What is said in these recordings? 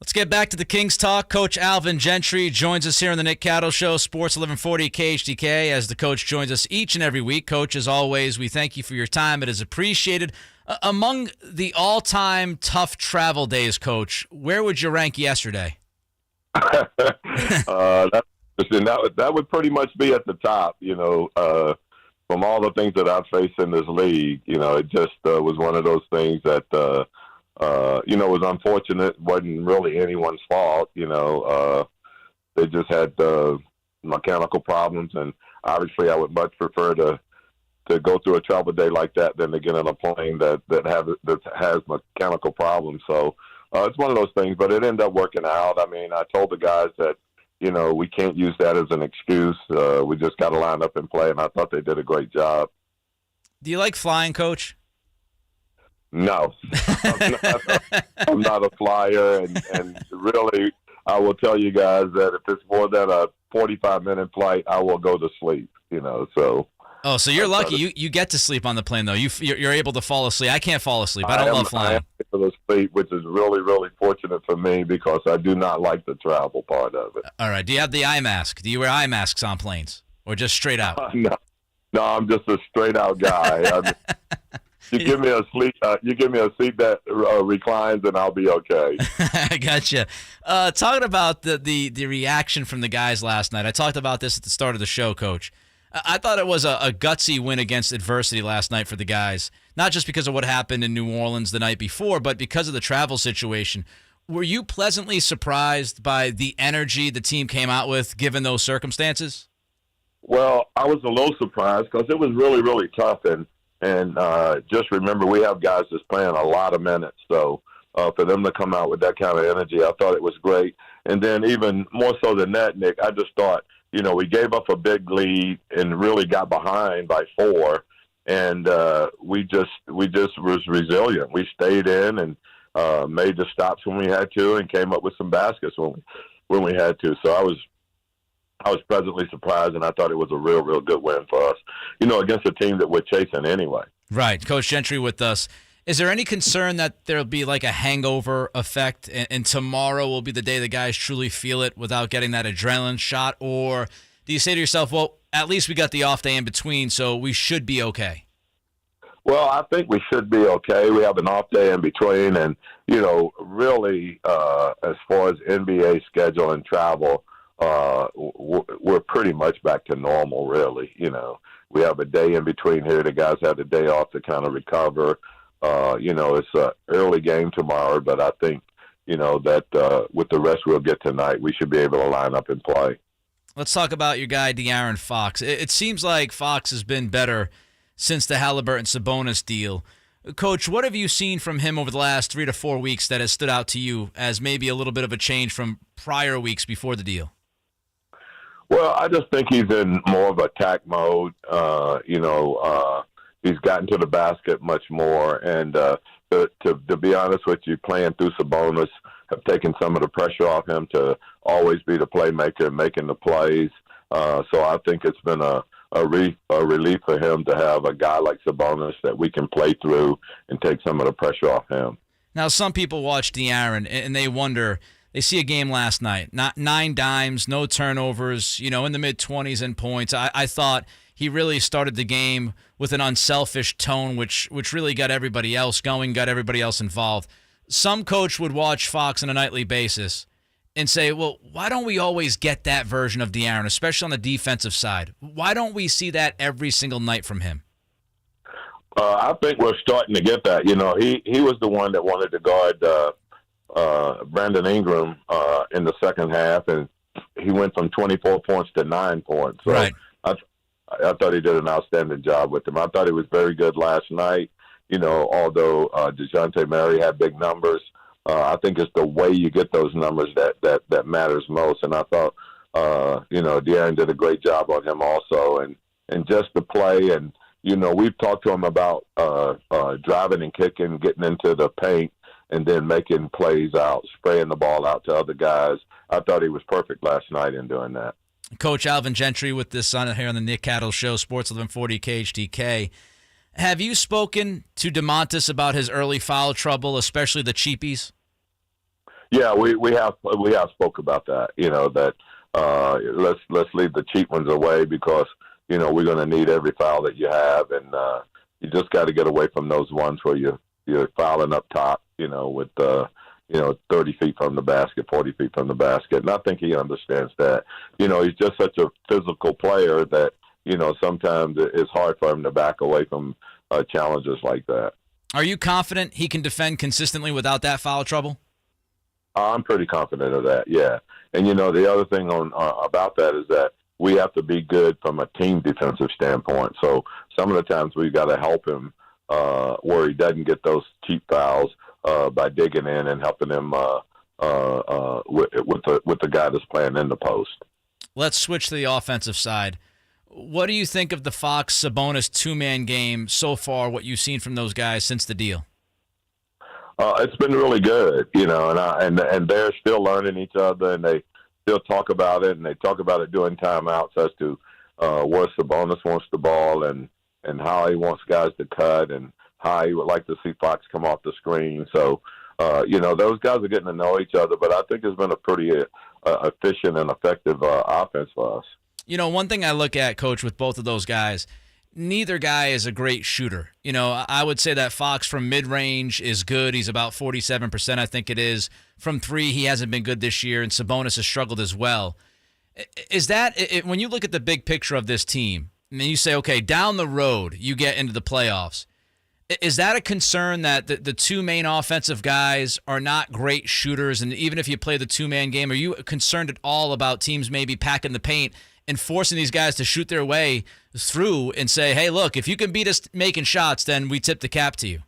Let's get back to the Kings talk. Coach Alvin Gentry joins us here on the Nick Cattle Show, Sports 1140 KHTK, as the coach joins us each and every week. Coach, as always, we thank you for your time. It is appreciated. Among the all-time tough travel days, Coach, where would you rank yesterday? That would pretty much be at the top, from all the things that I've faced in this league. It just was one of those things that was unfortunate. Wasn't really anyone's fault. They just had mechanical problems, and obviously, I would much prefer to go through a travel day like that than to get on a plane that has mechanical problems. So it's one of those things, but it ended up working out. I mean, I told the guys that we can't use that as an excuse. We just got to line up and play, and I thought they did a great job. Do you like flying, Coach? No, I'm not a flyer, and really, I will tell you guys that if it's more than a 45-minute flight, I will go to sleep. So. Oh, so you're lucky. You get to sleep on the plane, though. You're able to fall asleep. I can't fall asleep. I don't love flying. I am able to sleep, which is really, really fortunate for me because I do not like the travel part of it. All right. Do you have the eye mask? Do you wear eye masks on planes, or just straight out? No, I'm just a straight out guy. You give me a seat that reclines, and I'll be okay. I gotcha. Talking about the reaction from the guys last night, I talked about this at the start of the show, Coach. I thought it was a gutsy win against adversity last night for the guys, not just because of what happened in New Orleans the night before, but because of the travel situation. Were you pleasantly surprised by the energy the team came out with, given those circumstances? Well, I was a little surprised because it was really, really tough, and just remember, we have guys that's playing a lot of minutes, so for them to come out with that kind of energy, I thought it was great. And then even more so than that, Nick, I just thought, we gave up a big lead and really got behind by 4, and we just was resilient. We stayed in and made the stops when we had to, and came up with some baskets when we had to. So I was pleasantly surprised, and I thought it was a real, real good win for us, against a team that we're chasing anyway. Right. Coach Gentry with us. Is there any concern that there'll be like a hangover effect and tomorrow will be the day the guys truly feel it without getting that adrenaline shot? Or do you say to yourself, well, at least we got the off day in between, so we should be okay? Well, I think we should be okay. We have an off day in between, and, really, as far as NBA schedule and travel, we're pretty much back to normal, really. We have a day in between here. The guys have the day off to kind of recover. It's an early game tomorrow, but I think, that with the rest we'll get tonight, we should be able to line up and play. Let's talk about your guy, De'Aaron Fox. It seems like Fox has been better since the Haliburton-Sabonis deal. Coach, what have you seen from him over the last 3 to 4 weeks that has stood out to you as maybe a little bit of a change from prior weeks before the deal? Well, I just think he's in more of attack mode. He's gotten to the basket much more. And to be honest with you, playing through Sabonis have taken some of the pressure off him to always be the playmaker and making the plays. So I think it's been a relief for him to have a guy like Sabonis that we can play through and take some of the pressure off him. Now, some people watch De'Aaron and they wonder, they see a game last night, not 9 dimes, no turnovers, in the mid-20s in points. I thought he really started the game with an unselfish tone, which really got everybody else going, got everybody else involved. Some coach would watch Fox on a nightly basis and say, well, why don't we always get that version of De'Aaron, especially on the defensive side? Why don't we see that every single night from him? I think we're starting to get that. He was the one that wanted to guard Brandon Ingram in the second half, and he went from 24 points to 9 points. So right. I thought he did an outstanding job with him. I thought he was very good last night. Although DeJounte Murray had big numbers, I think it's the way you get those numbers that matters most. And I thought, De'Aaron did a great job on him also, and just the play. And we've talked to him about driving and kicking, getting into the paint, and then making plays out, spraying the ball out to other guys. I thought he was perfect last night in doing that. Coach Alvin Gentry with this on here on the Nick Cattle Show, Sports 1140 KHTK. Have you spoken to DeMontis about his early foul trouble, especially the cheapies? Yeah, we have spoke about that. That let's leave the cheap ones away because we're going to need every foul that you have, and you just got to get away from those ones where you're fouling up top. With 30 feet from the basket, 40 feet from the basket. And I think he understands that. He's just such a physical player that sometimes it's hard for him to back away from challenges like that. Are you confident he can defend consistently without that foul trouble? I'm pretty confident of that, yeah. And, the other thing about that is that we have to be good from a team defensive standpoint. So some of the times we've got to help him where he doesn't get those cheap fouls by digging in and helping him with the guy that's playing in the post. Let's switch to the offensive side. What do you think of the Fox-Sabonis two-man game so far, what you've seen from those guys since the deal? It's been really good, and they're still learning each other, and they still talk about it, and they talk about it during timeouts as to where Sabonis wants the ball and how he wants guys to cut and how he would like to see Fox come off the screen. So, those guys are getting to know each other, but I think it's been a pretty efficient and effective offense for us. One thing I look at, Coach, with both of those guys, neither guy is a great shooter. I would say that Fox from mid-range is good. He's about 47%, I think it is. From three, he hasn't been good this year, and Sabonis has struggled as well. Is that, when you look at the big picture of this team, and you say, okay, down the road, you get into the playoffs, is that a concern that the two main offensive guys are not great shooters? And even if you play the two-man game, are you concerned at all about teams maybe packing the paint and forcing these guys to shoot their way through and say, hey, look, if you can beat us making shots, then we tip the cap to you?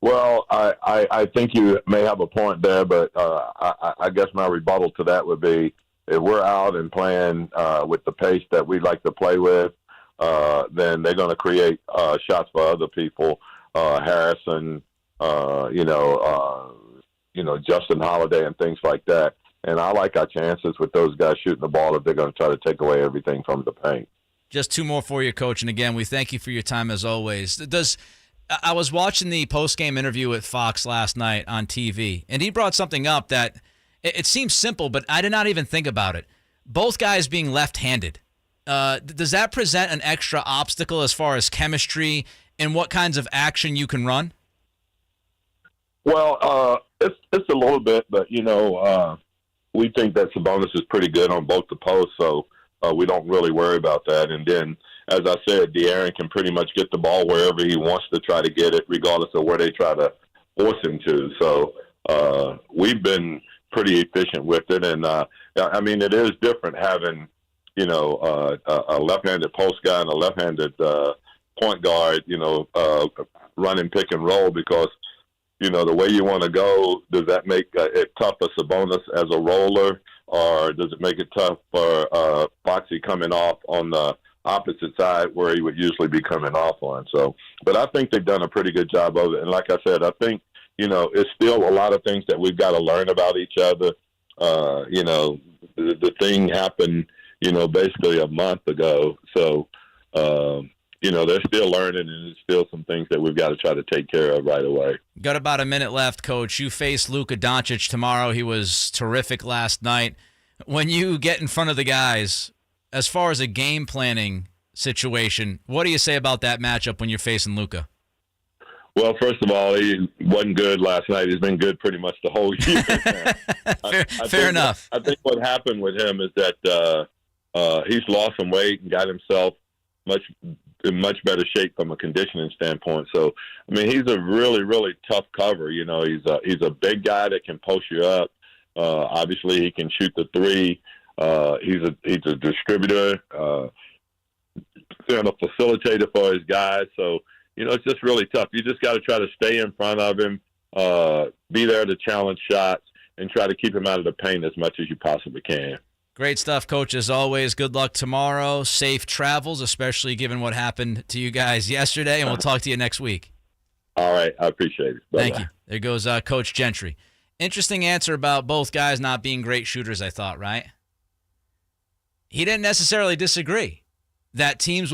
Well, I think you may have a point there, but I guess my rebuttal to that would be if we're out and playing with the pace that we like to play with, then they're going to create shots for other people, Harrison, Justin Holiday and things like that. And I like our chances with those guys shooting the ball if they're going to try to take away everything from the paint. Just two more for you, Coach. And again, we thank you for your time as always. I was watching the post-game interview with Fox last night on TV, and he brought something up that it seems simple, but I did not even think about it. Both guys being left-handed. Does that present an extra obstacle as far as chemistry and what kinds of action you can run? Well, it's a little bit, but, we think that Sabonis is pretty good on both the posts, so we don't really worry about that. And then, as I said, De'Aaron can pretty much get the ball wherever he wants to try to get it, regardless of where they try to force him to. So we've been pretty efficient with it. And, it is different having, a left-handed post guy and a left-handed point guard, running pick and roll because, the way you want to go, does that make it tough for Sabonis as a roller, or does it make it tough for Foxy coming off on the opposite side where he would usually be coming off on? So, but I think they've done a pretty good job of it. And like I said, I think, it's still a lot of things that we've got to learn about each other. The thing happened, basically a month ago. So, they're still learning, and there's still some things that we've got to try to take care of right away. Got about a minute left, Coach. You face Luka Doncic tomorrow. He was terrific last night. When you get in front of the guys, as far as a game planning situation, what do you say about that matchup when you're facing Luka? Well, first of all, he wasn't good last night. He's been good pretty much the whole year. Fair enough. I think what happened with him is that he's lost some weight and got himself in much better shape from a conditioning standpoint. So, he's a really, really tough cover. He's a big guy that can post you up. Obviously, he can shoot the three. He's a distributor and a facilitator for his guys. So, it's just really tough. You just got to try to stay in front of him, be there to challenge shots, and try to keep him out of the paint as much as you possibly can. Great stuff, Coach, as always. Good luck tomorrow. Safe travels, especially given what happened to you guys yesterday, and we'll talk to you next week. All right. I appreciate it. Bye-bye. Thank you. There goes Coach Gentry. Interesting answer about both guys not being great shooters, I thought, right? He didn't necessarily disagree that teams will